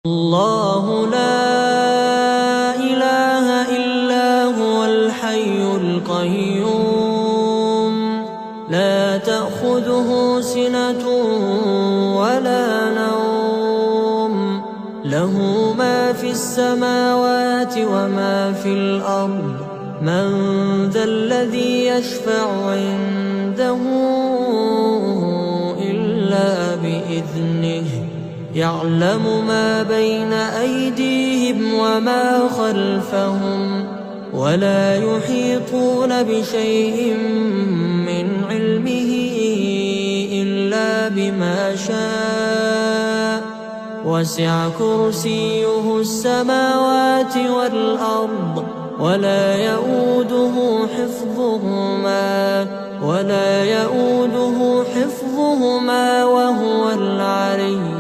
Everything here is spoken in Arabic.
الله لا إله إلا هو الحي القيوم لا تأخذه سنة ولا نوم له ما في السماوات وما في الأرض من ذا الذي يشفع عنده إلا بإذنه يعلم ما بين أيديهم وما خلفهم ولا يحيطون بشيء من علمه إلا بما شاء وسع كرسيه السماوات والأرض ولا يؤوده حفظهما وهو العلي